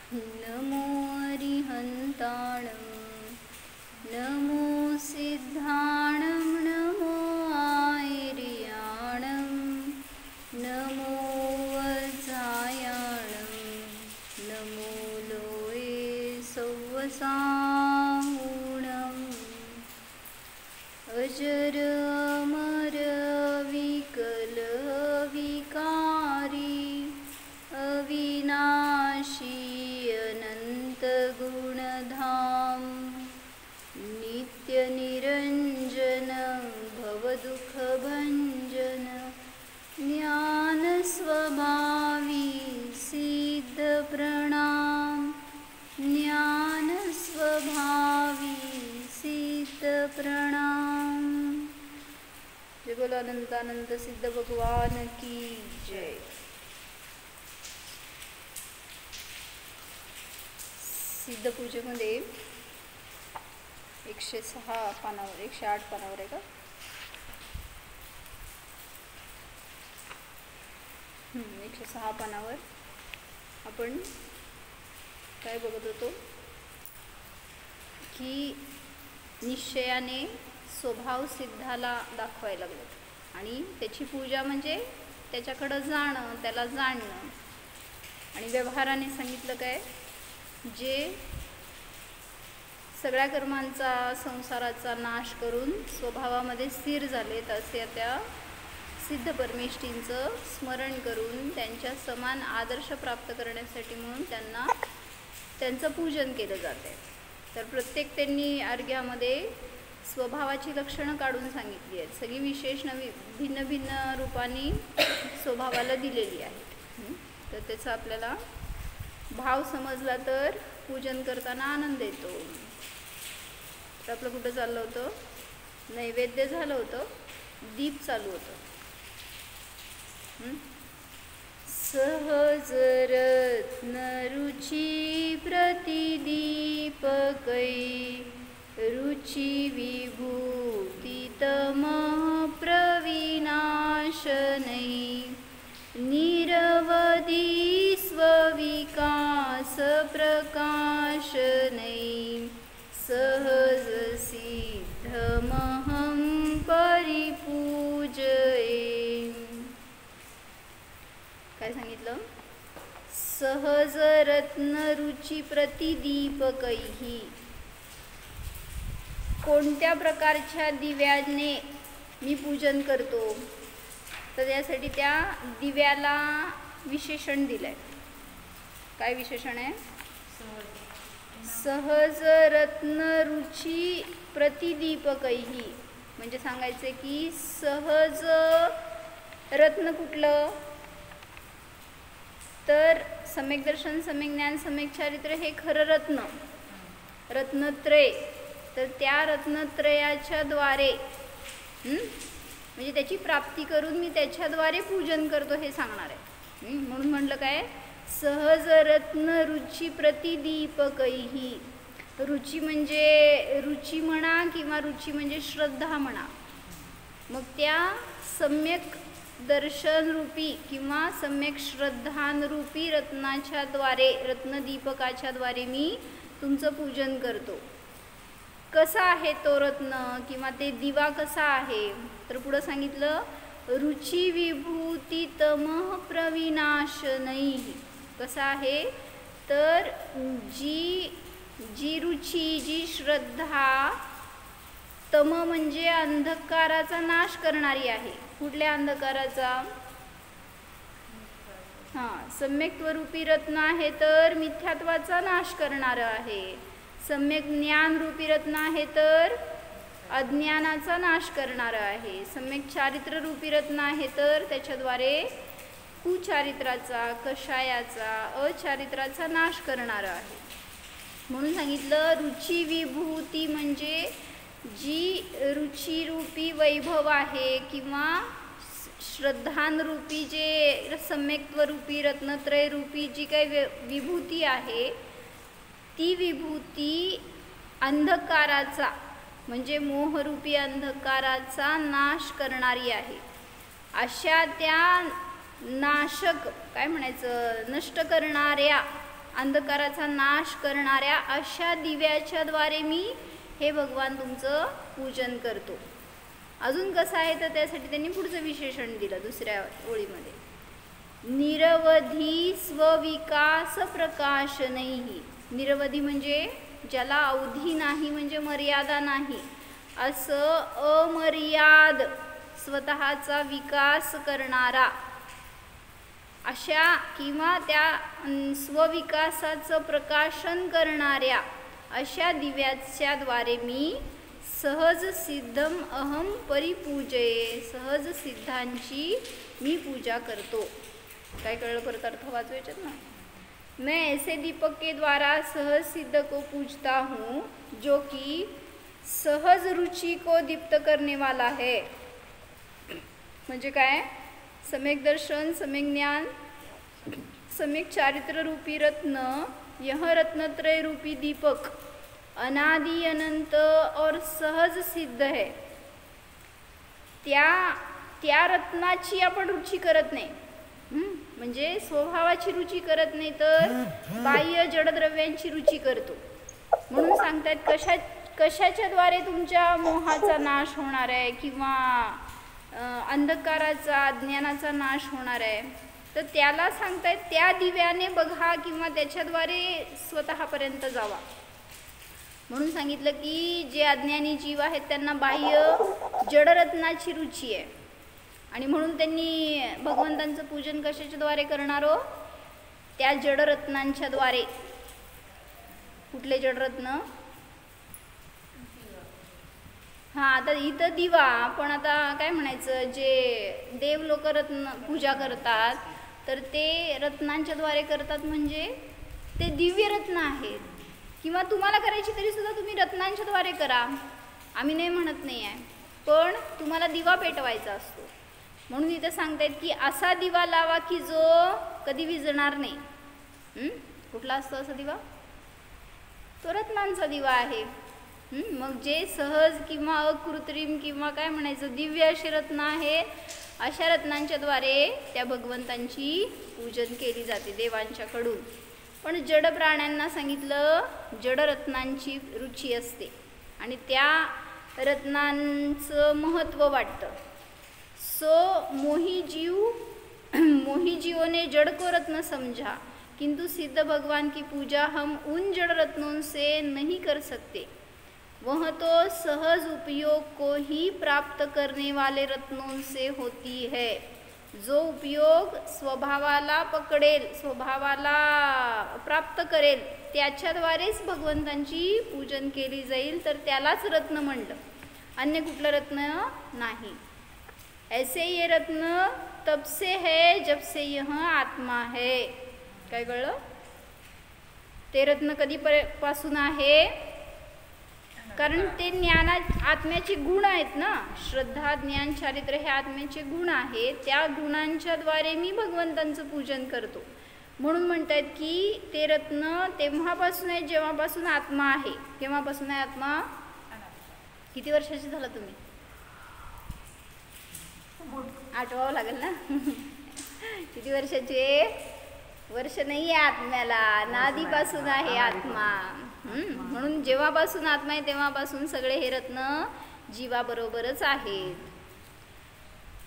नमो अरिहन्ताणं नमो सिद्धाणं नमो आयर्याणं नमो वज्रायाणं नमो लोये सौवसाहुणम् अजर अमर विकल विकारी अविनाशी अनंत गुणधाम नित्य निरंजन भवदुःखभंजन ज्ञान स्वभावी सिद्ध प्रणाम ज्ञान स्वभावी सिद्ध प्रणाम। जय बोलो अनंतानंद सिद्ध भगवान की जय। सिद्ध पूजेमध्ये 106 पानावर 108 पानावर आहे का? 106 पानावर आपण काय बघत होतो की निश्चयाने स्वभाव सिद्धाला दाखवायला लागलो आणि त्याची पूजा म्हणजे त्याच्याकडं जाणं, त्याला जाणणं। आणि व्यवहाराने सांगितलं काय, जे सगळ्या कर्मांचा संसाराचा नाश करून स्वभावामध्ये स्थिर झालेत असे त्या सिद्ध परमेष्ठींचं स्मरण करून त्यांच्या समान आदर्श प्राप्त करण्यासाठी म्हणून त्यांचं पूजन केलं जाते। तर प्रत्येक त्यांनी अर्घ्यामध्ये स्वभावाची लक्षणं काढून सांगितली आहेत, सगळी विशेष भिन्न भिन्न रूपांनी स्वभावाला दिलेली आहेत। तर त्याचा आपल्याला भाव समजला तर पूजन करताना आनंद येतो। तर आपलं कुठं चाललं होतं, नैवेद्य झालं होतं, दीप चालू होतं। सहज रत्न रुची प्रतिदीपकै रुचि विभूति तमः प्रविनाशनै निरवधि स्वविकास प्रकाशनै सहज सिद्धमहं परिपूजये। काय सांगितलं? सहज रत्न रुची प्रतिदीपकैहि, कोणत्या प्रकारच्या दिव्याने मी पूजन करतो, तर त्यासाठी त्या दिव्याला विशेषण दिलंय। काय विशेषण आहे? सहज रत्न रुची प्रतिदीपकैहि, म्हणजे सांगायचे की सहज रत्न कुठलं, तर सम्यक दर्शन, सम्यक ज्ञान, सम्यक चारित्र हे खरं रत्न, रत्नत्रय। तर त्या रत्नत्रयाच्या द्वारे म्हणजे त्याची प्राप्ती करून मी त्याच्याद्वारे पूजन करतो हे सांगणार आहे। म्हणून म्हटलं काय, सहज रत्न रुची प्रतिदीपकैहि। रुची म्हणजे रुची म्हणा किंवा रुची म्हणजे श्रद्धा म्हणा। मग त्या सम्यक दर्शन रूपी किंवा सम्यक श्रद्धानरूपी रत्नाच्या द्वारे, रत्नदीपकाच्या द्वारे मी तुमचं पूजन करतो। कसा आहे तो रत्न किंवा ते दिवा कसा आहे, तर पुढं सांगितलं रुची विभूती तमः प्रविनाशनै। कसा आहे, तर जी रुची, जी श्रद्धा, तम म्हणजे अंधकाराचा नाश करणारी आहे। कुठल्या अंधकाराचा? सम्यक्त्वरूपी रत्न आहे तर मिथ्यात्वाचा नाश करणारं आहे। सम्यक ज्ञान रूपी रत्न आहे तर अज्ञानाचा नाश करणारं आहे। सम्यक चारित्र रूपी रत्न आहे तर त्याच्याद्वारे कुचारित्राचा, कषायाचा, अचारित्राचा नाश करणारं आहे। म्हणून सांगितलं रुची विभूती म्हणजे जी रुचिरूपी वैभव आहे किंवा श्रद्धानरूपी जे सम्यक्त्वरूपी रत्नत्रयरूपी जी काही विभूती आहे, ती विभूती अंधकाराचा म्हणजे मोहरूपी अंधकाराचा नाश करणारी आहे। अशा त्या नाशक काय म्हणायचं, नष्ट करणाऱ्या अंधकाराचा नाश करणाऱ्या अशा दिव्याच्या द्वारे मी हे भगवान तुमचं पूजन करतो. अजून कसं आहे तर त्यासाठी त्यांनी पुढचं विशेषण दिलं दुसऱ्या ओळीमध्ये. निरवधी स्वविकास प्रकाशनैहि. निरवधी म्हणजे ज्याला अवधी नाही, म्हणजे मर्यादा नाही, असं अमर्याद स्वतःचा विकास करणारा अशा किंवा त्या स्वविकासाचं प्रकाशन करणाऱ्या अशा दिव्याच्या द्वारे मी सहज सिद्धम अहम परिपूजये. सहज सिद्धांची मी पूजा करतो. काय कळलं परत अर्थ वाचवायच्यात ना. मैं ऐसे दीपक के द्वारा सहज सिद्ध को पूजता हूँ जो कि सहज रुचि को दीप्त करने वाला है. म्हणजे काय, सम्यक दर्शन, सम्यक ज्ञान, सम्यक चारित्र रूपी रत्न, यह रत्नत्रय रूपी दीपक अनादि अनंत और सहज सिद्ध है. त्या रत्नाची आपण रुची करत नाही, म्हणजे स्वभावाची रुची करत नाही, तर बाह्य जडद्रव्यांची रुची करतो. म्हणून सांगतायत कशाच्या द्वारे तुमच्या मोहाचा नाश होणार आहे किंवा अंधकाराचा अज्ञानाचा नाश होणार आहे, तर त्याला सांगतायत त्या दिव्याने बघा किंवा त्याच्याद्वारे स्वतःपर्यंत जावा. म्हणून सांगितलं की जे अज्ञानी जीव आहेत त्यांना बाह्य जडरत्नाची रुची आहे, आणि म्हणून त्यांनी भगवंतांचं पूजन कशाच्या द्वारे करणार हो, त्या जडरत्नांच्या द्वारे. कुठले जडरत्न? हां, आता इथं दिवा, पण आता काय म्हणायचं, जे देव लोक रत्न पूजा करतात तर ते रत्नांच्या द्वारे करतात, म्हणजे ते दिव्य रत्न आहेत. किंवा तुम्हाला करायची तरी सुद्धा तुम्ही रत्नांच्या द्वारे करा, आम्ही नाही म्हणत नाही आहे, पण तुम्हाला दिवा पेटवायचा असतो. म्हणून इथं सांगतायत की असा दिवा लावा की जो कधी विझणार नाही. कुठला असतो असा दिवा? तो रत्नांचा दिवा आहे. मग जे सहज किंवा अकृत्रिम किंवा काय म्हणायचं दिव्य अशी रत्न आहेत, अशा रत्नांच्या द्वारे त्या भगवंतांची पूजन केली जाते देवांच्याकडून. पण जड प्राण्यांना सांगितलं जडरत्नांची रुची असते आणि त्या रत्नांचं महत्त्व वाटतं. सो मोही जीवों ने जड़ को रत्न समझा, किंतु सिद्ध भगवान की पूजा हम उन जड़ रत्नों से नहीं कर सकते. वह तो सहज उपयोग को ही प्राप्त करने वाले रत्नों से होती है. जो उपयोग स्वभावाला पकडेल, स्वभावाला प्राप्त करेल, त्याच्याद्वारेच भगवंतांची पूजन केली जाईल, तर त्यालाच रत्न म्हणलं, अन्य कुठलं रत्न नाही. ऐसे ये रत्न तब से है जब से यह आत्मा है. काय कळलं? ते रत्न कधीपासून आहे? कारण ते आत्म्याचे गुण आहेत ना. श्रद्धा, ज्ञान, चारित्र हे आत्म्याचे गुण आहेत. त्या गुणांच्या द्वारे मी भगवंतांचं पूजन करतो. म्हणून म्हणतात की ते रत्न तेव्हापासून आहे जेव्हापासून आत्मा आहे. केव्हापासून आहे आत्मा? किती वर्षाचे झाला तुम्ही? आठवावं लागेल ना. किती वर्षाचे? वर्ष नाही आहे आत्म्याला, नादीपासून आहे आत्मा. म्हणून जेव्हापासून आत्मा आहे तेव्हापासून सगळे हे रत्न जीवाबरोबरच आहेत.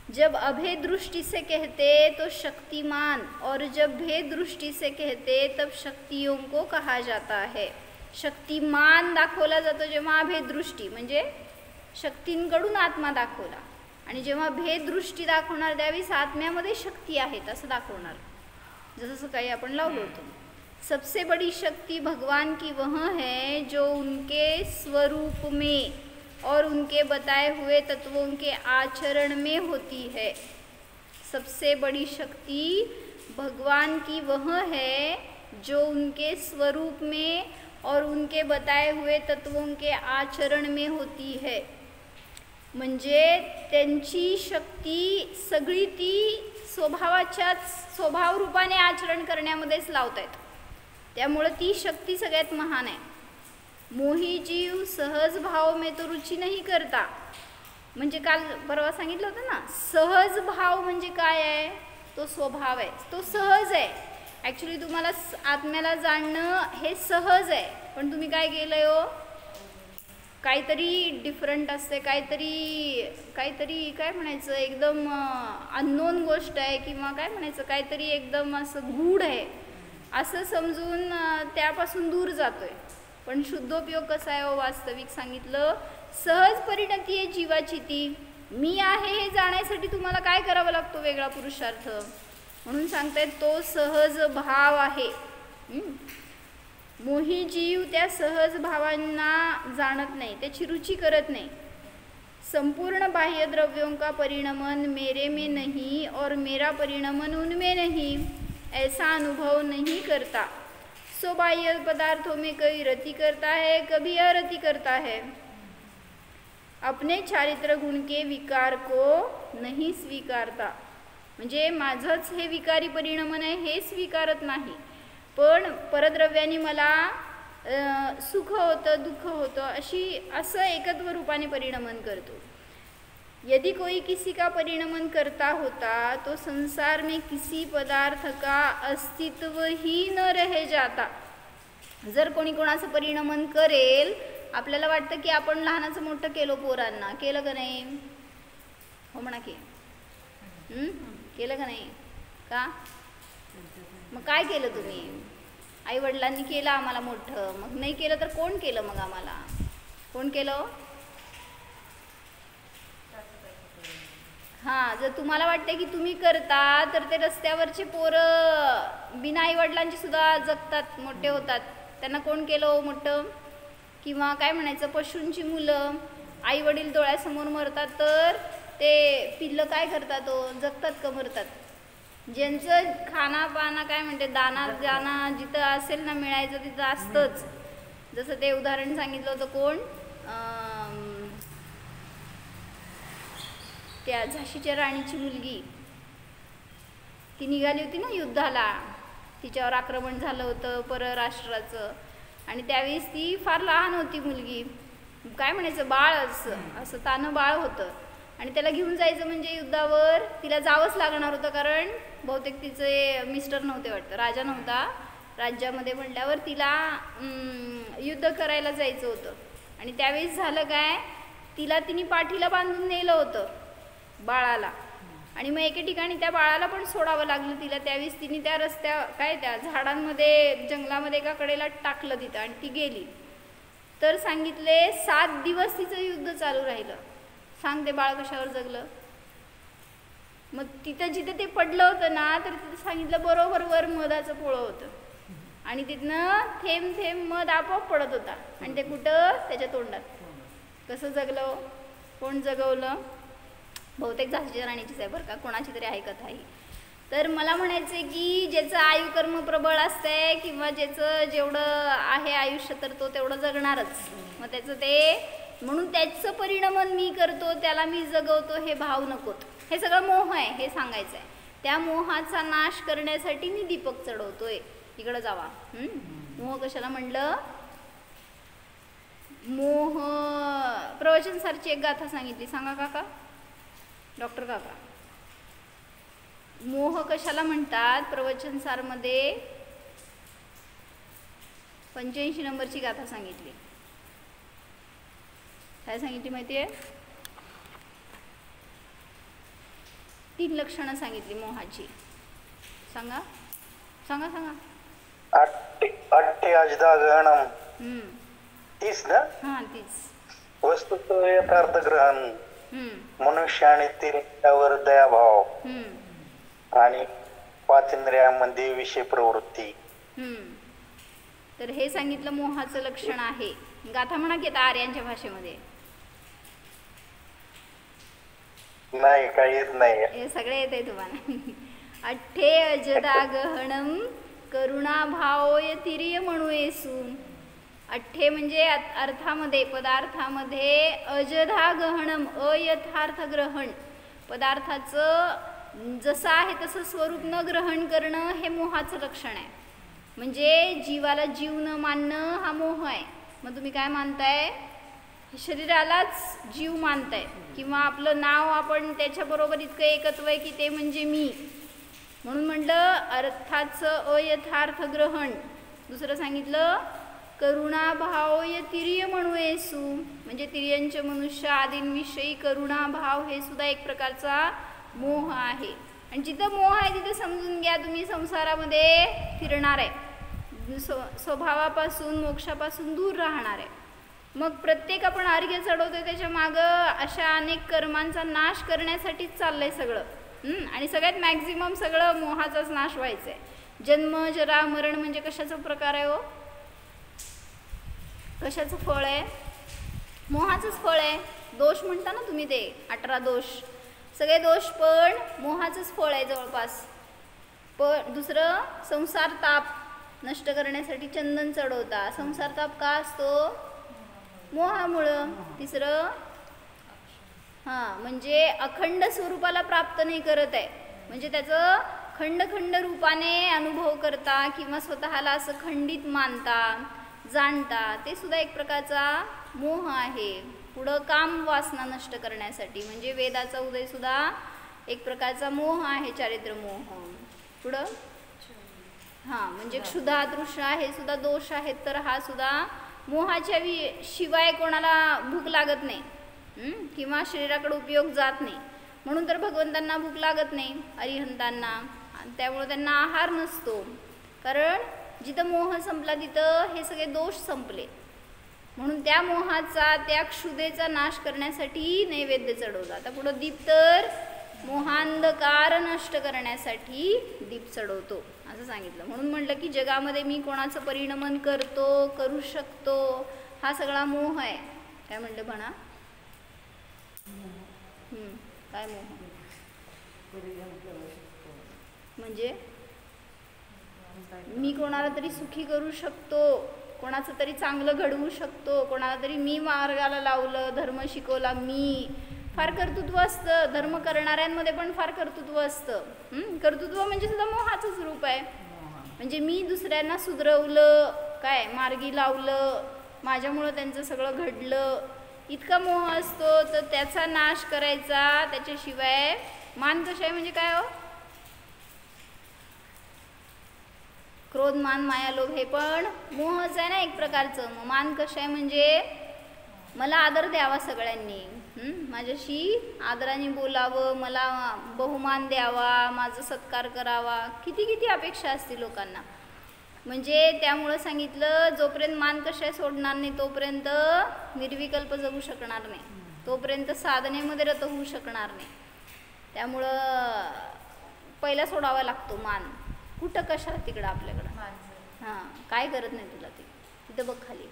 जब अभेद दृष्टि से कहते तो शक्तिमान, और जब भेद दृष्टि से कहते तब शक्तियों को कहा जाता है. शक्तिमान दाखवला जातो जेव्हा अभेद दृष्टी म्हणजे शक्तींकडून आत्मा दाखवला, आणि जेव्हा भेद दृष्टी दाखवणार त्यावेळेस आत्म्यामध्ये शक्ती आहेत असं दाखवणार, जसं काही आपण लावलो होतो. सबसे बड़ी शक्ति भगवान की वह है जो उनके स्वरूप में और उनके बताए हुए तत्वों के आचरण में होती है. सबसे बड़ी शक्ति भगवान की वह है जो उनके स्वरूप में और उनके बताए हुए तत्वों के आचरण में होती है. म्हणजे त्यांची शक्ती सगळी ती स्वभाव रूपाने आचरण करण्यामध्येच लावतायत, त्यामुळे ती शक्ती सगळ्यात महान आहे. मोही जीव सहज भाव में तो रुची नाही करता. म्हणजे काल परवा सांगितलं होतं ना, सहज भाव म्हणजे काय आहे? तो स्वभाव आहे, तो सहज आहे. ॲक्च्युली तुम्हाला आत्म्याला जाणणं हे सहज आहे, पण तुम्ही काय केलंय हो, काहीतरी डिफरंट असते, काहीतरी काय म्हणायचं एकदम अननोन गोष्ट आहे, किंवा काय म्हणायचं काहीतरी एकदम असं गूढ आहे असं समजून त्यापासून दूर जातोय. पण शुद्धोपयोग कसा आहे हो, वास्तविक सांगितलं सहज परिणती आहे जीवाची. ती मी आहे हे जाण्यासाठी तुम्हाला काय करावं लागतो, वेगळा पुरुषार्थ. म्हणून सांगतायत तो सहज भाव आहे. मोही जीव त्या सहज भावांना जाणत नाही, त्याची रुची करत नाही. संपूर्ण बाह्य द्रव्यों का परिणमन मेरे में नहीं और मेरा परिणमन उनमें नहीं, ऐसा अनुभव नहीं करता. सो बाह्य पदार्थों में कभी रति करता है, कभी अरति करता है. अपने चारित्र गुण के विकार को नहीं स्वीकारता. म्हणजे माझंच हे विकारी परिणमन आहे हे स्वीकारत नाही, पण परद्रव्याने मला सुख होतं, दुःख होतं, असं एकत्व रूपाने परिणमन करतो. यदि कोई किसी का परिणमन करता होता तो संसार में किसी पदार्थ का अस्तित्व ही न रह जाता. जर कोणी कोणाचं परिणमन करेल, आपल्याला वाटतं की आपण लहानाचं मोठं केलं, पोरांना केलं का नाही, हो म्हणा की केलं का नाही, का मग काय केलं तुम्ही, आई वडिलांनी केलं आम्हाला मोठं, मग नाही केलं तर कोण केलं, मग आम्हाला कोण केलं. हां, जर तुम्हाला वाटते की तुम्ही करता तर ते रस्त्यावरचे पोरं बिना आई वडिलांची सुद्धा जगतात, मोठे होतात, त्यांना कोण केलं मोठं. किंवा काय म्हणायचं, पशूंची मुलं आई वडील डोळ्यासमोर मरतात तर ते पिल्लं काय करतात, जगतात का मरतात. ज्यांचं खाना पाना काय म्हणते, दाना जाना जिथं असेल ना, मिळायचं तिथं असतंच. जसं ते उदाहरण सांगितलं होतं, कोण त्या झाशीच्या राणीची मुलगी, ती निघाली होती ना युद्धाला, तिच्यावर आक्रमण झालं होतं परराष्ट्राचं, आणि त्यावेळेस ती फार लहान होती मुलगी, काय म्हणायचं बाळ, असं तानं बाळ होतं, आणि त्याला घेऊन जायचं म्हणजे युद्धावर तिला जावंच लागणार होतं, कारण बहुतेक तिचे मिस्टर नव्हते वाटतं, राजा नव्हता राज्यामध्ये, म्हटल्यावर तिला युद्ध करायला जायचं होतं. आणि त्यावेळेस झालं काय, तिने पाठीला बांधून नेलं होतं बाळाला, आणि मग एके ठिकाणी त्या बाळाला पण सोडावं लागलं तिला. त्यावेळेस तिने त्या त्या झाडांमध्ये जंगलामध्ये एका कडेला टाकलं तिथं, आणि ती गेली. तर सांगितले 7 दिवस तिचं युद्ध चालू राहिलं. सांग ते बाळ कशावर जगलं. मग तिथं जिथे ते पडलं होतं ना, तर तिथं सांगितलं बरोबर वर मधाचं पोळं होतं, आणि तिथनं थेंब थेंब मध आपोआप पडत होता, आणि ते कुठं, त्याच्या तोंडात. कसं जगलं, कोण जगवलं, बहुतेक झाशीच्या राणीचीच आहे बरं का, कोणाची तरी आहे कथा ही. तर मला म्हणायचं आहे की ज्याचं आयुकर्म प्रबळ असतंय, किंवा ज्याचं जेवढं आहे आयुष्य, तर तो तेवढं जगणारच. मग त्याचं ते म्हणून त्याचं परिणमन मी करतो, त्याला मी जगवतो, हे भाव नकोत. हे सगळं मोह आहे, हे सांगायचं आहे. त्या मोहाचा नाश करण्यासाठी मी दीपक चढवतोय. इकडं जावा. मोह कशाला म्हणलं, मोह प्रवचन सारची एक गाथा सांगितली, सांगा काका, डॉक्टर काका. मोह कशाला म्हणतात, प्रवचन सारमध्ये 85 नंबरची गाथा सांगितली. काय सांगितली माहिती आहे, 3 लक्षणं सांगितली मोहाची. सांगा सांगा सांगा. अट्टे अजदा गहनम, तीच ना. हां, तीच. वस्तुत्व यथार्थ ग्रहण, मनुष्य आणि त्यावर दयाभाव, आणि 5 इंद्रियांमध्ये विषय प्रवृत्ती. तर हे सांगितलं मोहाचं लक्षण आहे. गाथा म्हणा की आता आर्यांच्या भाषेमध्ये. नाही, काही येत नाही, हे सगळे येत आहे तुम्हाला. अठ्ठे अजदा गहनम करुणा भावोय तिर्य म्हणून. अठ्ठे म्हणजे अर्थामध्ये, पदार्थामध्ये, अजधा गहनम अयथार्थ ग्रहण, पदार्थाचं जसं आहे तसं स्वरूप न ग्रहण करणं, हे मोहाचं लक्षण आहे. म्हणजे जीवाला जीव न मानणं हा मोह आहे. मग तुम्ही काय मानताय, शरीरालाच जीव मानताय, किंवा आपलं नाव आपण त्याच्याबरोबर इतकं एकत्व आहे की ते म्हणजे मी, म्हणून म्हटलं अर्थाचं अयथार्थ ग्रहण. दुसरं सांगितलं करुणाभावय तिर्य म्हणूयसू, म्हणजे तिर्यंच मनुष्य आदींविषयी करुणाभाव हे सुद्धा एक प्रकारचा मोह आहे. आणि जिथं मोह आहे तिथं समजून घ्या तुम्ही संसारामध्ये फिरणार आहे, स्वभावापासून मोक्षापासून दूर राहणार आहे. मग प्रत्येक आपण अर्घ्य चढवतोय त्याच्या मागं अशा अनेक कर्मांचा नाश करण्यासाठीच चाललंय सगळं. आणि सगळ्यात मॅक्झिमम सगळं मोहाचाच नाश व्हायचा आहे. जन्म जरा मरण म्हणजे कशाचा प्रकार आहे हो? कशाचं फळ आहे? मोहाचंच फळ आहे. दोष म्हणता ना तुम्ही, ते 18 दोष, सगळे दोष पण मोहाचंच फळ आहे जवळपास. पण दुसरं संसार ताप नष्ट करण्यासाठी चंदन चढवता. संसार ताप का असतो? मोहामुळं. तिसरं म्हणजे अखंड स्वरूपाला प्राप्त नाही करत आहे, म्हणजे त्याचं खंड खंड रूपाने अनुभव करता किंवा स्वतःला असं खंडित मानता जाणता, ते सुद्धा एक प्रकारचा मोह आहे. पुढं काम वासना नष्ट करण्यासाठी, म्हणजे वेदाचा उदय सुद्धा एक प्रकारचा मोह आहे, चारित्र्य मोह. पुढं म्हणजे क्षुधा तृष्णा हे सुद्धा दोष आहेत. तर हा सुद्धा मोहाच्या शिवाय कोणाला भूक लागत नाही किंवा शरीराकडे उपयोग जात नाही. म्हणून तर भगवंतांना भूक लागत नाही, अरिहंतांना, आणि त्यामुळे त्यांना आहार नसतो. कारण जिथं मोह संपला तिथं हे सगळे दोष संपले. म्हणून त्या मोहाचा, त्या क्षुधेचा नाश करण्यासाठी नैवेद्य चढवला. आता पुढं दीप तर मोहांधकार नष्ट करण्यासाठी दीप चढवतो असं सांगितलं. म्हणून म्हटलं की जगामध्ये मी कोणाचं परिणमन करतो, करू शकतो, हा सगळा मोह आहे. काय म्हटलं म्हणा? काय मोह म्हणजे? मी कोणाला तरी सुखी करू शकतो, कोणाचं तरी चांगलं घडवू शकतो, कोणाला तरी मी मार्गाला लावलं, धर्म शिकवला मी. फार कर्तृत्व असतं, धर्म करणाऱ्यांमध्ये पण फार कर्तृत्व असतं. कर्तृत्व म्हणजे सुद्धा मोहाचंच रूप आहे. म्हणजे मी दुसऱ्यांना सुधरवलं, काय मार्गी लावलं, माझ्यामुळं त्यांचं सगळं घडलं, इतका मोह असतो. तर त्याचा नाश करायचा. त्याच्याशिवाय मान कशा आहे म्हणजे काय हो? क्रोध मान माया लोभ हे पण मोहच आहे ना एक प्रकारचं. मान कशा आहे म्हणजे मला आदर द्यावा सगळ्यांनी, माझ्याशी आदराने बोलावं, मला बहुमान द्यावा, माझं सत्कार करावा, किती किती अपेक्षा असते लोकांना. म्हणजे त्यामुळं सांगितलं जोपर्यंत मान कशा सोडणार नाही तोपर्यंत निर्विकल्प जगू शकणार नाही, तोपर्यंत साधनेमध्ये रत होऊ शकणार नाही. त्यामुळं पहिला सोडावा लागतो मान. कुठं कशाला तिकडं आपल्याकडं काय करत नाही तुला ते तिथं बघ खाली.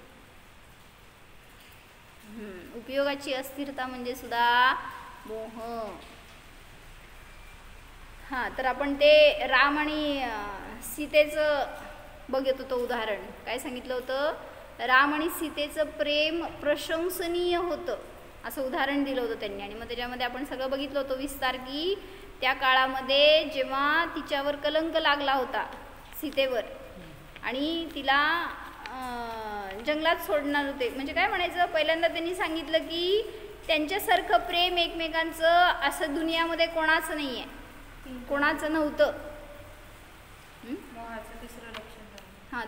उपयोगाची अस्थिरता म्हणजे सुद्धा मोह. तर आपण ते राम आणि सीतेचं बघत होतो उदाहरण. काय सांगितलं होतं? राम आणि सीतेचं प्रेम प्रशंसनीय होतं असं उदाहरण दिलं होतं त्यांनी. आणि मग त्याच्यामध्ये आपण सगळं बघितलं होतं विस्तार की त्या काळामध्ये जेव्हा तिच्यावर कलंक लागला होता सीतेवर आणि तिला जंगलात सोडणार होते, म्हणजे काय म्हणायचं, पहिल्यांदा त्यांनी सांगितलं की त्यांच्यासारखं प्रेम एकमेकांचं असं दुनियामध्ये कोणाचं नाही आहे, कोणाचं नव्हतं.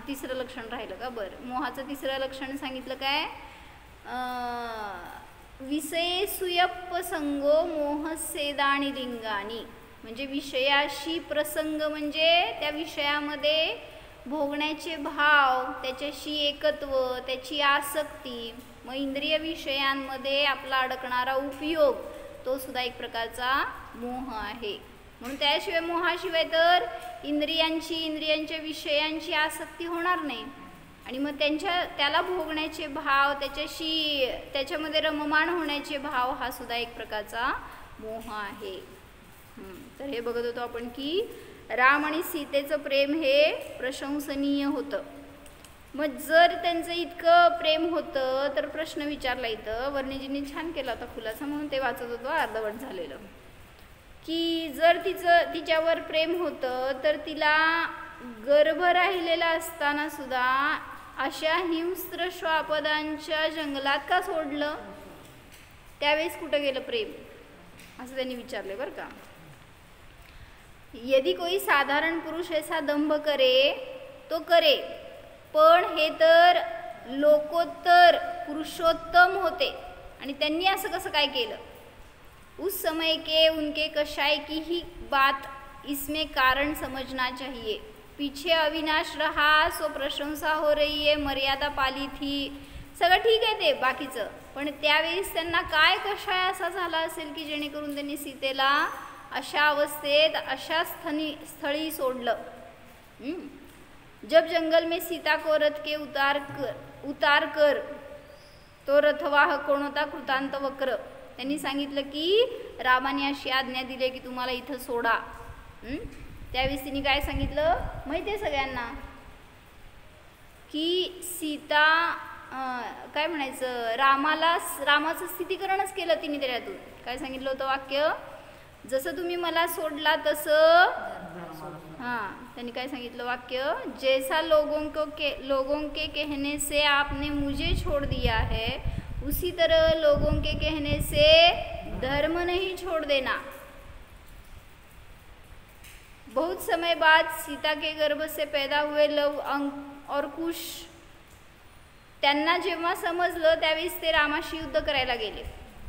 तिसरं लक्षण राहिलं का? बरं, मोहाचं तिसरं लक्षण सांगितलं काय? विषये सुयप संगो मोहसेदानी लिंगानी, म्हणजे विषयाशी प्रसंग म्हणजे त्या विषयामध्ये भोगण्याचे भाव, त्याच्याशी एकत्व, त्याची आसक्ती, मग इंद्रिय विषयांमध्ये आपला अडकणारा उपयोग, तो सुद्धा एक प्रकारचा मोह आहे. म्हणून त्याशिवाय मोहाशिवाय तर इंद्रियांच्या विषयांची आसक्ती होणार नाही. आणि मग त्याला भोगण्याचे भाव, त्याच्यामध्ये रममाण होण्याचे भाव, हा सुद्धा एक प्रकारचा मोह आहे. तर हे बघत होतो आपण की राम आणि सीतेचं प्रेम हे प्रशंसनीय होतं. मग जर त्यांचं इतकं प्रेम होतं तर प्रश्न विचारला इथं वर्णिजींनी छान केला होता खुलासा, म्हणून ते वाचत होतो अर्धवट झालेलं, की जर तिच्यावर प्रेम होतं तर तिला गर्भ राहिलेला असताना सुद्धा अशा हिंस्त्र श्वापदांच्या जंगलात का सोडलं? त्यावेळेस कुठं गेलं प्रेम? असं त्यांनी विचारले बरं का. यदि कोई साधारण पुरुष ऐसा दंभ करे तो करे, पण हे तर लोकोत्तर पुरुषोत्तम होते आणि त्यांनी असं कसं काय केलं? उस समय के उनके कषाय की ही बात इसमें कारण समझना चाहिए. पीछे अविनाश रहा सो प्रशंसा हो रही है, मर्यादा पाली थी, सगळं ठीक आहे ते बाकीचं, पण त्यावेळेस त्यांना काय कषाय असा झाला असेल की जेणेकरून त्यांनी सीतेला अशा अवस्थेत अशा स्थळी सोडलं. जब जंगल में सीता को रथ के उतार कर तो रथवाह कोण होता? कृतांत वक्र. त्यांनी सांगितलं की रामाने अशी आज्ञा दिली की तुम्हाला इथं सोडा. त्यावेळेस तिने काय सांगितलं माहिती आहे सगळ्यांना की सीता काय म्हणायचं रामाचं स्थितीकरणच केलं तिने. त्याच्यातून काय सांगितलं होतं वाक्य? जसं तुम्ही मला सोडला तसं. त्यांनी काय सांगितलं वाक्य? जैसा लोगों के कहने से आपने मुझे छोड़ दिया है, उसी तरह लोगों के कहने से धर्म नहीं छोड़ देना. बहुत समय बाद सीता के गर्भ से पैदा हुए लव और कुश, त्यांना जेव्हा समजलं त्यावेळेस ते रामाशी युद्ध करायला गेले.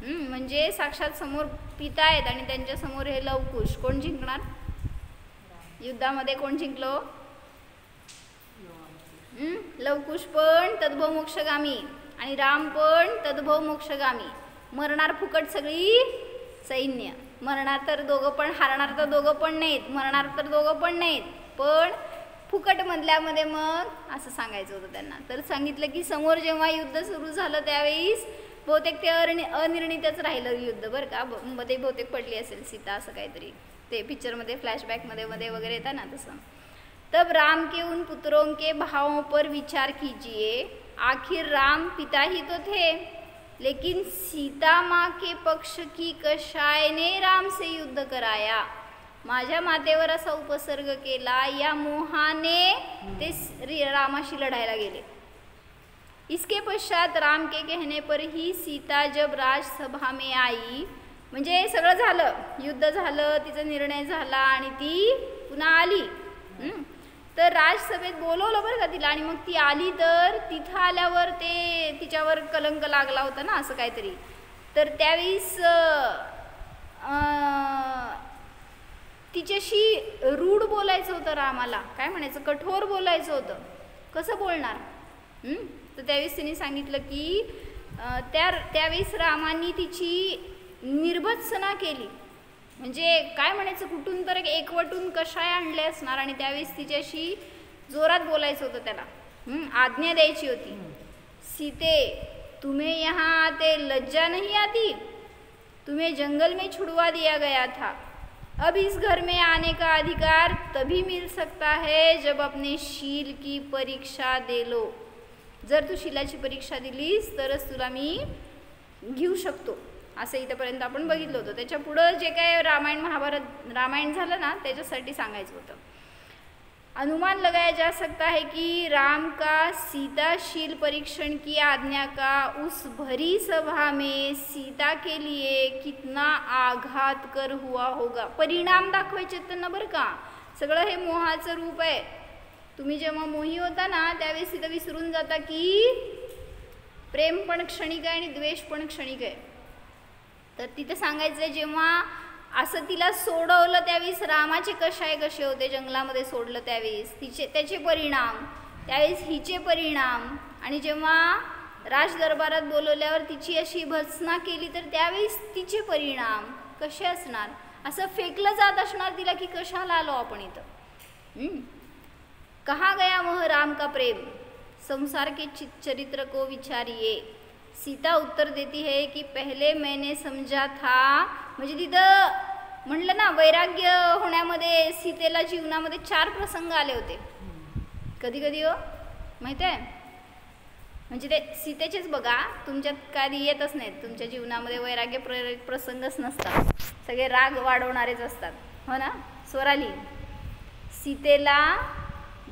म्हणजे साक्षात समोर पिता आहेत आणि त्यांच्या समोर हे लवकुश. कोण जिंकणार युद्धामध्ये? कोण जिंकलो? लवकुश पण तद्भव मोक्षगामी आणि राम पण तद्भव मोक्षगामी. मरणार फुकट सगळी सैन्य. मरणार तर दोघं पण, हारणार तर दोघं पण नाहीत, मरणार तर दोघं पण नाहीत, पण फुकट मधल्यामध्ये मग असं सांगायचं होतं त्यांना. तर सांगितलं की समोर जेव्हा युद्ध सुरू झालं त्यावेळेस बहुतेक ते अनिर्णितच राहिलं युद्ध बरं का. मध्ये बहुतेक पडली असेल सीता असं काहीतरी, ते पिक्चरमध्ये फ्लॅशबॅकमध्ये वगैरे येतं ना तसं. तब राम के उन पुत्रों के भावों पर विचार कीजिए. आखिर राम पिता ही तो थे, लेकिन सीता माँ के पक्ष की कषाय ने राम से युद्ध कराया. माझ्या मातेवर असा उपसर्ग केला, या मोहाने ते रामाशी लढायला गेले. इसके पश्चात राम के कहने पर ही सीता जब राजसभा में आई, म्हणजे सगळं झालं, युद्ध झालं, तिचा निर्णय झाला आणि ती पुन्हा आली. तर राजसभेत बोलवलं बरं का तिला, आणि मग ती आली. तर तिथं आल्यावर ते तिच्यावर कलंक लागला होता ना असं काहीतरी. तर त्यावेळेस तिच्याशी रूढ बोलायचं होतं रामाला, काय म्हणायचं, कठोर बोलायचं होतं. कसं बोलणार? तर त्यावेळेस तिने सांगितलं की त्यावेळेस रामाने तिची निर्भत्सना केली. म्हणजे काय म्हणायचं, कुठून तर एकवटून कषाय आणले असणार आणि त्यावेळेस तिच्याशी जोरात बोलायचं होतं त्याला. आज्ञा द्यायची होती. सीते तुम्हें यहाँ आते लज्जा नहीं आती? तुम्हें जंगल में छुड़वा दिया गया था. अब इस घर में आने का अधिकार तभी मिल सकता है जब अपने शील की परीक्षा दे लो. जर तू शीलाची परीक्षा दिलीस तरच तुला मी घेऊ शकतो. असं इथंपर्यंत आपण बघितलं होतं. त्याच्या पुढं जे काय रामायण झालं ना त्याच्यासाठी सांगायचं होतं. अनुमान लगाया जा सकता है कि राम का सीताशील परीक्षण की आज्ञा का उस भरी सभा में सीता के लिए कितना आघात कर हुआ होगा. परिणाम दाखवायचे त्यांना बरं का. सगळं हे मोहाचं रूप आहे. तुम्ही जेव्हा मोही होता ना त्यावेळेस तिथं विसरून जाता की प्रेम पण क्षणिक आहे आणि द्वेष पण क्षणिक आहे. तर तिथे सांगायचं जेव्हा असं तिला सोडवलं त्यावेळेस रामाचे कषाय कसे होते, जंगलामध्ये सोडलं त्यावेळेस त्याचे परिणाम, त्यावेळेस हिचे परिणाम, आणि जेव्हा राजदरबारात बोलवल्यावर तिची अशी भत्सना केली तर त्यावेळेस तिचे परिणाम कसे असणार. असं फेकलं जात असणार तिला की कशाला आलो आपण इथं. कहाँ गया वह राम का प्रेम, संसार के चरित्र को विचारिए. सीता उत्तर देती है की पहले मैंने समझा था. म्हणजे तिथं म्हणलं ना वैराग्य होण्यामध्ये सीतेला जीवनामध्ये 4 प्रसंग आले होते. कधी कधी हो माहिती आहे, म्हणजे ते सीतेचेच बघा, तुमच्यात कधी येतच नाहीत. तुमच्या जीवनामध्ये वैराग्य प्रसंगच नसतात, सगळे राग वाढवणारेच असतात, हो ना. स्वराली सीतेला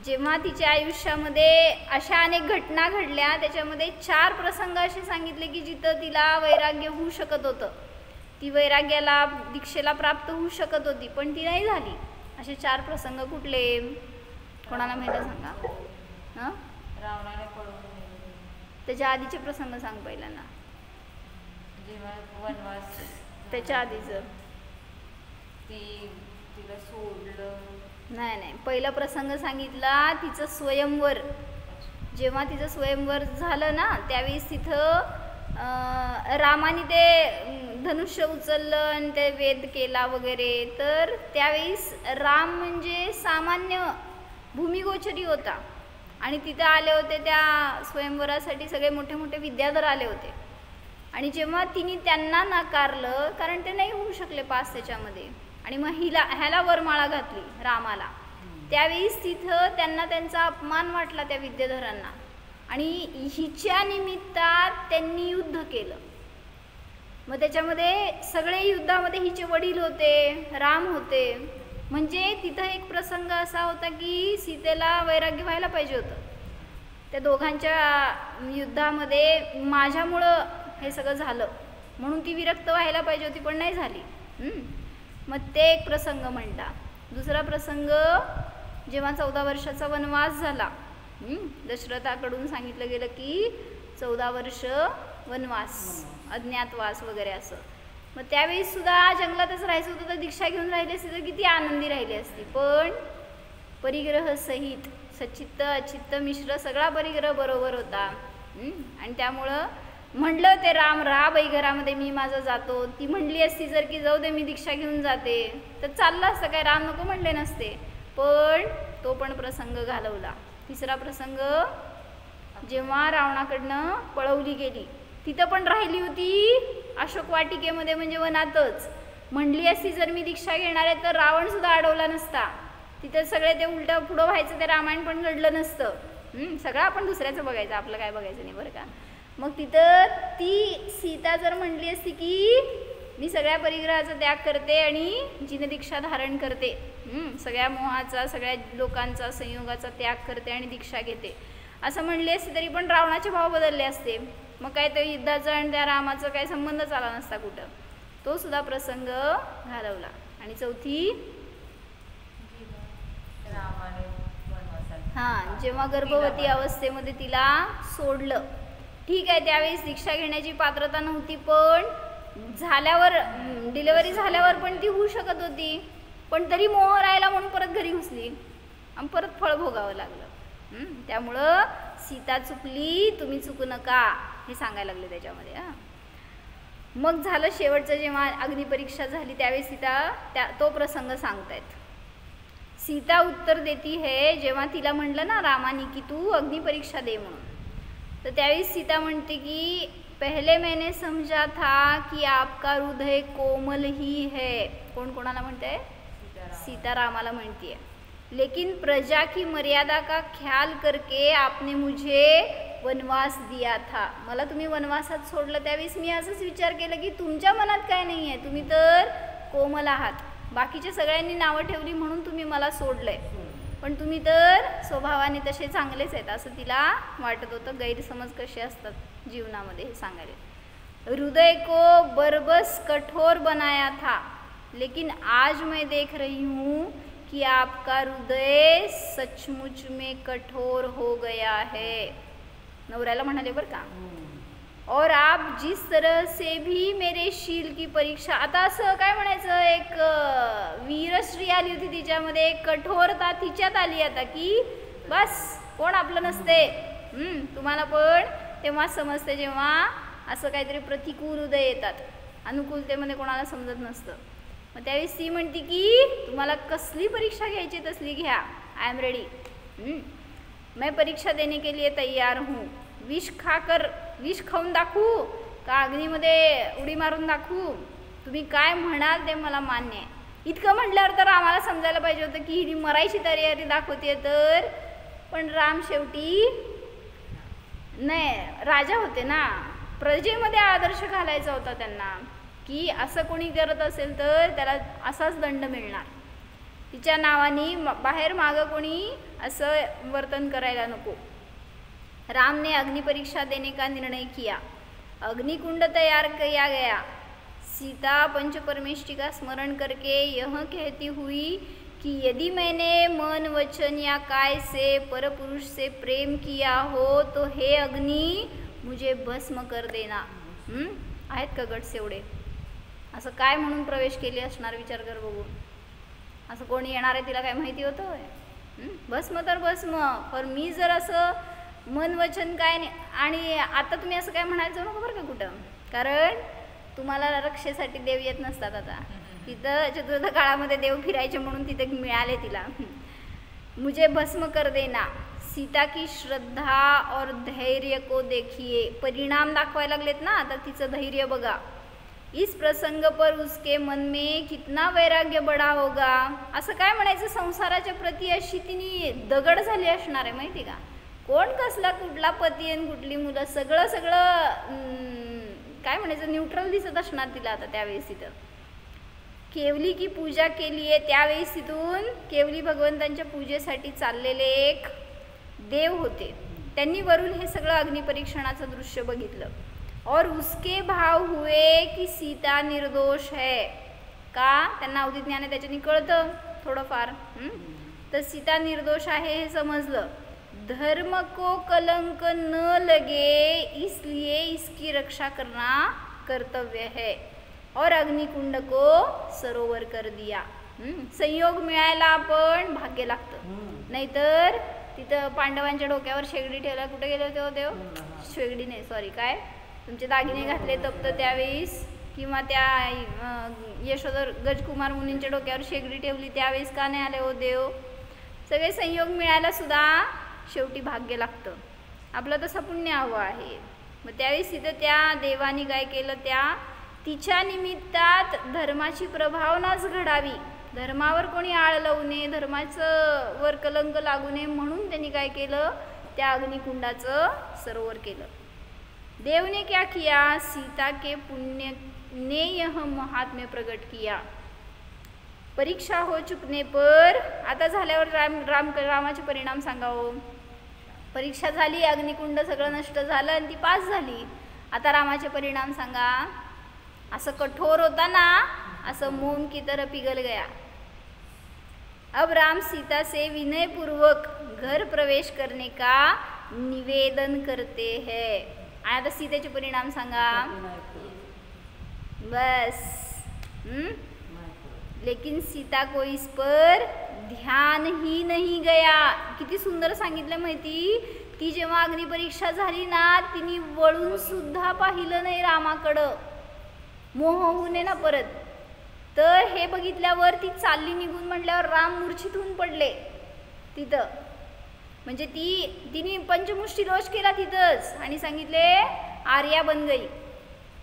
जेव्हा तिच्या आयुष्यामध्ये अशा अनेक घटना घडल्या त्याच्यामध्ये 4 प्रसंग असे सांगितले की जिथं तिला वैराग्य होऊ शकत होतं, ती वैराग्याला दीक्षेला प्राप्त होऊ शकत होती, पण ती नाही झाली. असे 4 प्रसंग कुठले? कोणाला माहिती आहे सांगा. हां, रावणाने पळवून नेले. त्याच्या आधीचे प्रसंग सांग पहिल्यांदा. जेव्हा वनवास त्याच्या आधीचं. तिला सोडलं. नाही, पहिला प्रसंग सांगितला तिचं स्वयंवर. जेव्हा तिचं स्वयंवर झालं ना, त्यावेळेस तिथं रामाने ते धनुष्य उचललं आणि ते वेध केला वगैरे. तर त्यावेळेस राम म्हणजे सामान्य भूमिगोचरी होता आणि तिथं आले होते त्या स्वयंवरासाठी सगळे मोठे मोठे विद्याधर आले होते. आणि जेव्हा तिने त्यांना नाकारलं, कारण ते नाही होऊ शकले पास त्याच्यामध्ये, आणि मग ह्याला वरमाळा घातली रामाला, त्यावेळेस तिथं त्यांना त्यांचा अपमान वाटला त्या विद्याधरांना आणि हिच्या निमित्तात त्यांनी युद्ध केलं. मग त्याच्यामध्ये सगळे युद्धामध्ये हिचे वडील होते, राम होते. म्हणजे तिथं एक प्रसंग असा होता की सीतेला वैराग्य व्हायला पाहिजे होतं. त्या दोघांच्या युद्धामध्ये माझ्यामुळं हे सगळं झालं म्हणून ती विरक्त व्हायला पाहिजे होती, पण नाही झाली. मग ते एक प्रसंग म्हणला. दुसरा प्रसंग जेव्हा 14 वर्षाचा वनवास झाला, दशरथाकडून सांगितलं गेलं की 14 वर्ष वनवास, अज्ञातवास वगैरे असं. मग त्यावेळेस सुद्धा जंगलातच राहायचं होतं, तर दीक्षा घेऊन राहिली असती तर किती आनंदी राहिली असती. पण परिग्रह सहित सचित्त अचित्त मिश्र सगळा परिग्रह बरोबर होता. आणि त्यामुळं म्हणलं ते राम राहा बाई घरामध्ये, मी माझं जातो. ती म्हणली असती जर की जाऊ दे मी दीक्षा घेऊन जाते, तर चाललं असतं, काय राम नको म्हणले नसते. पण तो पण प्रसंग घालवला. तिसरा प्रसंग जेव्हा रावणाकडनं पळवली गेली, तिथं पण राहिली होती अशोक वाटिकेमध्ये, म्हणजे वनातच. म्हणली असती जर मी दीक्षा घेणार आहे तर रावण सुद्धा अडवला नसता. तिथं सगळे ते उलटं पुढं व्हायचं, ते रामायण पण घडलं नसतं. सगळं आपण दुसऱ्याचं बघायचं, आपलं काय बघायचं नाही बरं का. मग तिथं ती सीता जर म्हणली असती की मी सगळ्या परिग्रहाचा त्याग करते आणि जिनदीक्षा धारण करते, सगळ्या मोहाचा सगळ्या लोकांचा संयोगाचा त्याग करते आणि दीक्षा घेते, असं म्हणली असते, तरी पण रावणाचे भाव बदलले असते. मग काय ते युद्धाचा आणि त्या रामाचा काही संबंधच आला नसता कुठं. तो सुद्धा प्रसंग घालवला. आणि चौथी जेव्हा गर्भवती अवस्थेमध्ये तिला सोडलं. ठीक आहे, त्यावेळेस दीक्षा घेण्याची पात्रता नव्हती, पण झाल्यावर डिलिव्हरी झाल्यावर पण ती होऊ शकत होती. पण तरी मोह राहिला म्हणून परत घरी घुसली आणि परत फळ भोगावं लागलं. त्यामुळं सीता चुकली, तुम्ही चुकू नका, हे सांगायला लागले त्याच्यामध्ये. मग झालं शेवटचं, जेव्हा अग्निपरीक्षा झाली त्यावेळेस सीता तो प्रसंग सांगतायत. सीता उत्तर देती है, जेव्हा तिला म्हटलं ना रामानी की तू अग्निपरीक्षा दे म्हणून, तर त्यावेळी सीता म्हणते की पहले मैंने समझा था कि आपका हृदय कोमल ही है. कोण कोणाला म्हणते? सीता रामाला म्हणतीये. लेकिन प्रजा की मर्यादा का ख्याल करके आपने मुझे वनवास दिया था. मला तुम्ही वनवासात सोडलं त्यावेळेस मी असंच विचार केलं की तुमच्या मनात काय नाही आहे, तुम्ही तर कोमल आहात, बाकीच्या सगळ्यांनी नावं ठेवली म्हणून तुम्ही मला सोडलंय, पण तुम्ही तर स्वभावाने तसे चांगलेच आहेत, असं तिला वाटत होतं. गैरसमज कसे असतात जीवनामध्ये हे सांगायला. हृदय को बरबस कठोर बनाया था, लेकिन आज मैं देख रही हूँ कि आपका हृदय सचमुच में कठोर हो गया है. नवऱ्याला म्हणाले बरं का. और आप जिस तरह से भी मेरे शील की परीक्षा, आता असं काय म्हणायचं, एक वीरश्री आली होती तिच्यामध्ये, एक कठोरता तिच्यात आली आता की बस कोण आपलं नसते. तुम्हाला पण तेव्हा समजते जेव्हा असं काहीतरी प्रतिकूल हृदय येतात, अनुकूलतेमध्ये कोणाला समजत नसतं. मग त्यावेळेस ती म्हणते की तुम्हाला कसली परीक्षा घ्यायची तसली घ्या, आय एम रेडी, मैं परीक्षा देने के लिए तैयार हूँ. विष खाऊन दाखवू का अग्नीमध्ये उडी मारून दाखवू, तुम्ही काय म्हणाल ते मला मान्य आहे. इतकं म्हटल्यावर तर आम्हाला समजायला पाहिजे होतं की ही मरायची तयारी दाखवते. तर पण राम शेवटी नाही, राजा होते ना, प्रजेमध्ये आदर्श घालायचा होता त्यांना की असं कोणी करत असेल तर त्याला असाच दंड मिळणार. तिच्या नावाने बाहेर मागं कोणी असं वर्तन करायला नको. राम ने अग्निपरीक्षा देने का निर्णय किया. अग्निकुंड तैयार किया गया. सीता पंचपरमेष्ठी का स्मरण करके यह कहती हुई कि यदि मैंने मन वचन या काय से परपुरुष से प्रेम किया हो तो हे अग्नी मुझे भस्म कर देना. आहेत का गट्स एवढे? असं काय म्हणून प्रवेश केली असणार विचार कर बघू. असं कोणी येणार आहे तिला काय माहिती होतं? भस्म तर भस्म. पर मी जर असं मन वचन काय नाही. आणि आता तुम्ही असं काय म्हणायला जाऊ नका बरं का कुठं, कारण तुम्हाला रक्षेसाठी देव येत नसतात. आता तिथं चतुर्थ काळामध्ये देव फिरायचे म्हणून तिथे मिळाले तिला. मुझे भस्म कर देना. सीता की श्रद्धा और धैर्य को देखिए. परिणाम दाखवायला लागलेत ना, तर तिचं धैर्य बघा. इस प्रसंग पर उसके मन में कितना वैराग्य बडा होगा. असं काय म्हणायचं, संसाराच्या प्रती अशी तिने दगड झाली असणार आहे माहिती का. कोण कसला कुठला पती आणि कुठली मुलं सगळं काय म्हणायचं न्यूट्रल दिसत असणार तिला आता त्यावेळेस. तिथं केवली की पूजा केली आहे त्यावेळेस तिथून केवली भगवंतांच्या पूजेसाठी चाललेले एक देव होते. त्यांनी वरून हे सगळं अग्निपरीक्षणाचं दृश्य बघितलं. और उसके भाव हुए की सीता निर्दोष है. का? त्यांना अवधी ज्ञान आहे त्याच्यानी कळतं थोडंफार. तर सीता निर्दोष आहे हे समजलं. धर्म को कलंक न लगे इसलिए इसकी रक्षा करना कर्तव्य है. और अग्निकुंड को सरोवर कर दिया. संयोग मिळायला आपण भाग्य लागतं. नाहीतर तिथं पांडवांच्या डोक्यावर शेगडी ठेवला. कुठे गेले होते हो देव? शेगडी नाही, सॉरी, काय तुमचे दागिने घातले तप्त त्यावेळेस, किंवा त्या यशोधर गजकुमार मुनींच्या डोक्यावर शेगडी ठेवली त्यावेळेस का नाही आले हो देव? सगळे संयोग मिळायला सुद्धा शेवटी भाग्य लागतं. आपलं तसं पुण्य हवं आहे. मग त्यावेळेस तिथं त्या देवानी काय केलं, त्या तिच्या निमित्तात धर्माची प्रभावनाच घडावी, धर्मावर कोणी आळ लावू नये, धर्माचं वर कलंक लागू नये म्हणून त्यांनी काय केलं, त्या अग्निकुंडाचं सरोवर केलं. देव ने क्या किया? सीता के पुण्य ने यह महात्म्य प्रकट किया. परीक्षा हो चुकने पर, आता झाल्यावर रामाचे परिणाम सांगावं. परीक्षा झाली, अग्निकुंड सगळं नष्ट झालं आणि ती पास झाली. आता रामाचे परिणाम सांगा. असं कठोर होता ना, असं मोम की तरह पिघल गया. अब राम सीता से विनय पूर्वक घर प्रवेश करने का निवेदन करते हैं. आता सीतेचे परिणाम सांगा. बस. लेकिन सीता को इस पर ध्यान ही नहीं गया. किती सुंदर सांगितलं माहिती. ती जेव्हा अग्निपरीक्षा झाली ना, तिने वळून सुद्धा पाहिलं नाही रामाकडं. मोह होऊ नये ना परत. तर हे बघितल्यावर ती चालली निघून म्हटल्यावर राम मूर्छित होऊन पडले तिथं. म्हणजे तिने पंचमुष्टी दोष केला तिथंच आणि सांगितले आर्या बन गई.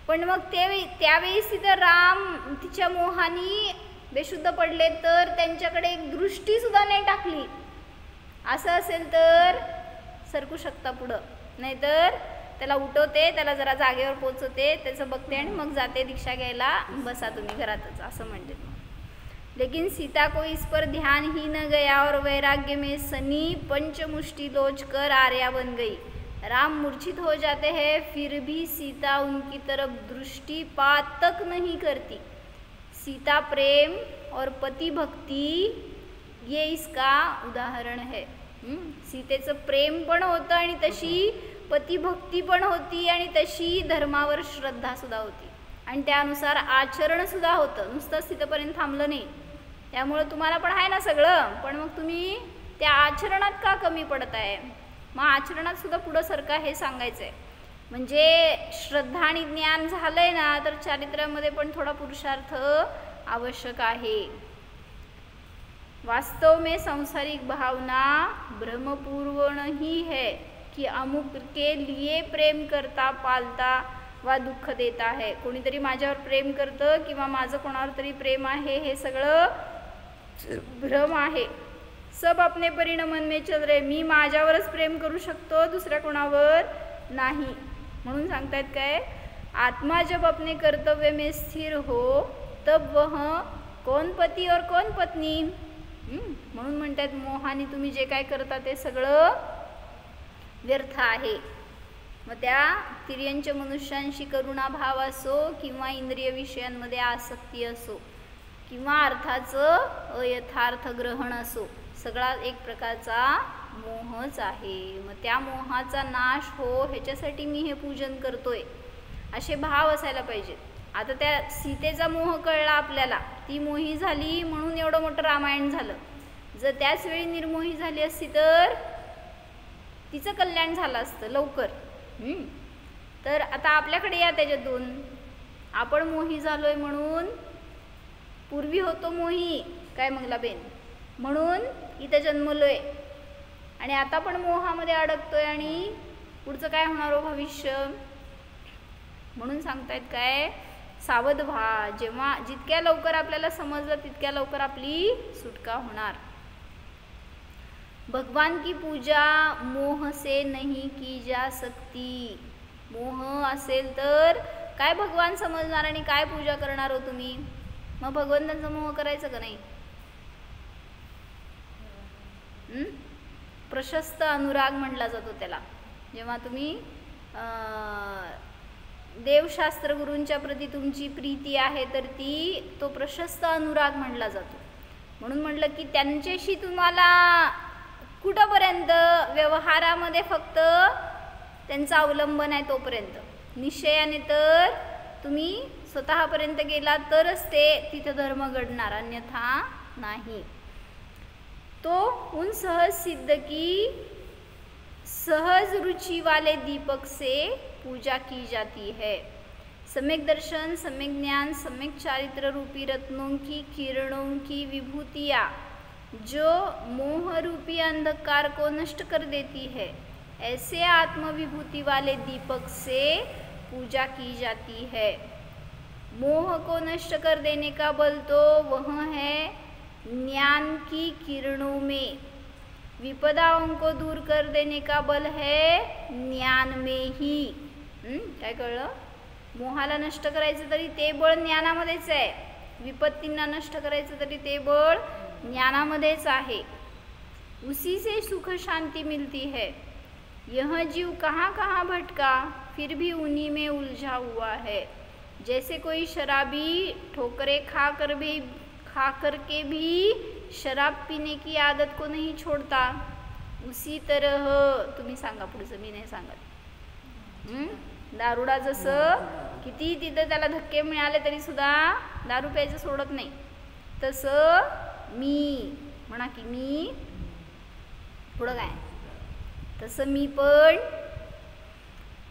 पण मग त्यावेळेस तिथं राम तिच्या मोहानी बेशुद्ध पडले, तर त्यांच्याकडे एक दृष्टी सुद्धा नाही टाकली. असं असेल तर सरकू शकता पुढं, नाहीतर त्याला उठवते, त्याला जरा जागेवर पोचवते, त्याचं बघते आणि मग जाते दीक्षा घ्यायला, बसा तुम्ही घरातच, असं म्हणते. लेकिन सीता को इस पर ध्यान ही न गया और वैराग्य में सनी पंचमुष्टि लोच कर आर्या बन गई. राम मूर्छित हो जाते हैं, फिर भी सीता उनकी तरफ दृष्टिपात तक नहीं करती. सीता प्रेम और पति भक्ति ये इसका उदाहरण है. सीतेचं प्रेम पण होतं आणि तशी पतिभक्ती पण होती आणि तशी धर्मावर श्रद्धा सुद्धा होती आणि त्यानुसार आचरण सुद्धा होतं. नुसतंच तिथंपर्यंत थांबलं नाही. त्यामुळं तुम्हाला पण आहे ना सगळं, पण मग तुम्ही त्या आचरणात का कमी पडत आहे? मग आचरणात सुद्धा पुढं सरका हे सांगायचं आहे. म्हणजे श्रद्धा आणि ज्ञान झालंय ना, तर चारित्र्यामध्ये पण थोडा पुरुषार्थ आवश्यक आहे. वास्तव में सांसारिक भावना भ्रमपूर्ण ही है कि अमुक के लिए प्रेम करता पालता वा दुःख देता है. कोणीतरी माझ्यावर प्रेम करतं किंवा माझं कोणावर तरी प्रेम आहे, हे सगळं भ्रम आहे. सब अपने परिणमन में चल रहे. मी माझ्यावरच प्रेम करू शकतो, दुसऱ्या कोणावर नाही. म्हणून सांगतायत काय, आत्मा जब अपने कर्तव्य में स्थिर हो तब वह कौन पती और कौन पत्नी. म्हणून म्हणतात मोहाने तुम्ही जे काय करता ते सगळं व्यर्थ आहे. मग त्या तिर्यंच मनुष्यांशी करुणाभाव असो किंवा इंद्रिय विषयांमध्ये आसक्ती असो, किंवा अर्थाचं अयथार्थ ग्रहण असो, सगळा एक प्रकारचा मोहच आहे. मग त्या मोहाचा नाश हो ह्याच्यासाठी मी हे पूजन करतोय, असे भाव असायला पाहिजेत. आता त्या सीतेचा मोह कळला आपल्याला, ती मोही झाली म्हणून एवढं मोठं रामायण झालं. जर त्याच वेळी निर्मोही झाली असती तर तिचं कल्याण झालं असतं लवकर. तर आता आपल्याकडे या त्याच्यात दोन. आपण मोही झालोय म्हणून, पूर्वी होतो मोही काय मंगलाबेन, म्हणून इथं जन्मलोय आणि आता पण मोहामध्ये अडकतोय आणि पुढचं काय होणार हो भविष्य. म्हणून सांगतायत काय, सावध व्हा. जेव्हा जितक्या लवकर आपल्याला समजलं तितक्या लवकर आपली सुटका होणार. भगवान की पूजा मोह से नहीं की जा सकती. मोह असेल तर काय भगवान समजणार आणि काय पूजा करणार हो तुम्ही. मग भगवंतांचा मोह करायचं का नाही. प्रशस्त अनुराग म्हटला जातो त्याला. जेव्हा तुम्ही देवशास्त्र गुरूंच्या प्रती तुमची प्रीती आहे तर तो प्रशस्त अनुराग म्हटला जातो. म्हणून म्हटलं की त्यांच्याशी तुम्हाला कुठंपर्यंत व्यवहारामध्ये फक्त त्यांचा अवलंबन आहे तोपर्यंत. निश्चयाने तर तुम्ही स्वतःपर्यंत गेला तरच ते तिथं धर्म घडणार, अन्यथा नाही. तो उन सहज सिद्ध की सहज रुचि वाले दीपक से पूजा की जाती है. सम्यक दर्शन, सम्यक ज्ञान, सम्यक चारित्र रूपी रत्नों की किरणों की विभूतियाँ जो मोह रूपी अंधकार को नष्ट कर देती है, ऐसे आत्मविभूति वाले दीपक से पूजा की जाती है. मोह को नष्ट कर देने का बल तो वह है ज्ञान की किरणों में. विपदाओं को दूर कर देने का बल है ज्ञान में ही. काय कळलं. मोहाला नष्ट करायचं तरी ते बळ ज्ञानामध्येच आहे, विपत्तींना नष्ट करायचं तरी ते बळ ज्ञानामध्येच आहे. उसी से सुख शांति मिलती है. यह जीव कहाँ कहाँ भटका फिर भी उन्हीं में उलझा हुआ है. जैसे कोई शराबी ठोकरे खा करके भी शराब पीने की आदत को नहीं छोड़ता, उसी तरह. तुम्ही सांगा पुढचं, मी नाही सांगत. दारुडा जसं किती तिथं त्याला धक्के मिळाले तरी सुद्धा दारू प्यायचं सोडत नाही, तसं मी म्हणा की मी पुढं काय, तसं मी पण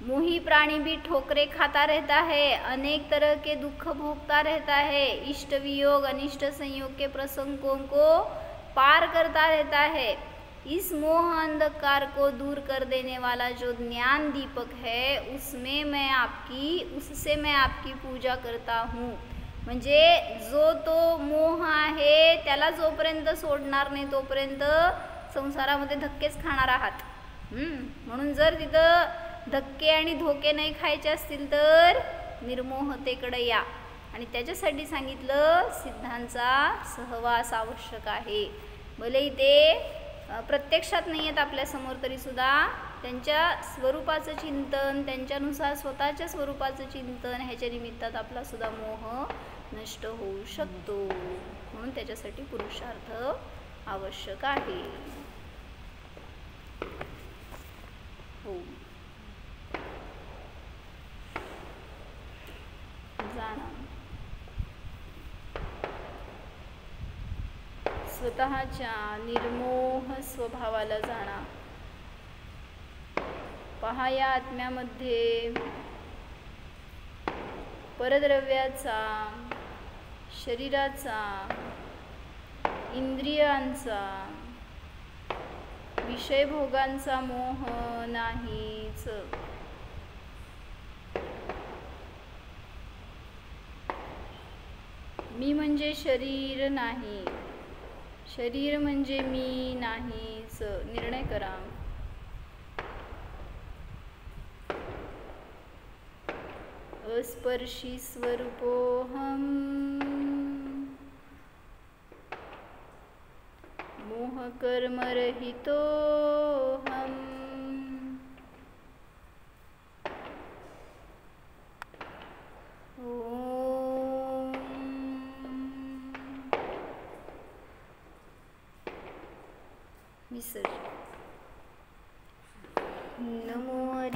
मोही प्राणी भी ठोकरे खाता रहता है, अनेक तरह के दुख भोगता रहता है, इष्ट वियोग अनिष्ट संयोग के प्रसंगों को पार करता रहता है. इस मोह अंधकार को दूर कर देने वाला जो ज्ञान दीपक है उससे मैं आपकी पूजा करता हूँ. म्हणजे जो तो मोह आहे त्याला जोपर्यंत सोडणार नाही तोपर्यंत संसारामध्ये धक्केच खाणार आहात. म्हणून जर तिथं धक्के आणि धोके नाही खायचे असतील तर निर्मोहतेकडे या. आणि त्याच्यासाठी सांगितलं सिद्धांचा सहवास आवश्यक आहे. भले ते प्रत्यक्षात नाही आहेत आपल्यासमोर तरी सुद्धा त्यांच्या स्वरूपाचं चिंतन, त्यांच्यानुसार स्वतःच्या स्वरूपाचं चिंतन ह्याच्या निमित्तात आपला सुद्धा मोह नष्ट होऊ शकतो. म्हणून त्याच्यासाठी पुरुषार्थ आवश्यक आहे. हो जाणा स्वतःच्या निर्मोह स्वभावाला जाणा. पहा या आत्म्यामध्ये परद्रव्याचा, शरीराचा, इंद्रियांचा, विषयभोगांचा मोह नाहीच. मी म्हणजे शरीर नाही, शरीर म्हणजे मी नाहीच. निर्णय करा. अस्पर्शी स्वरूपोऽहम् मोहकर्मरहितोऽहम्. ओम विसर्जन. नमो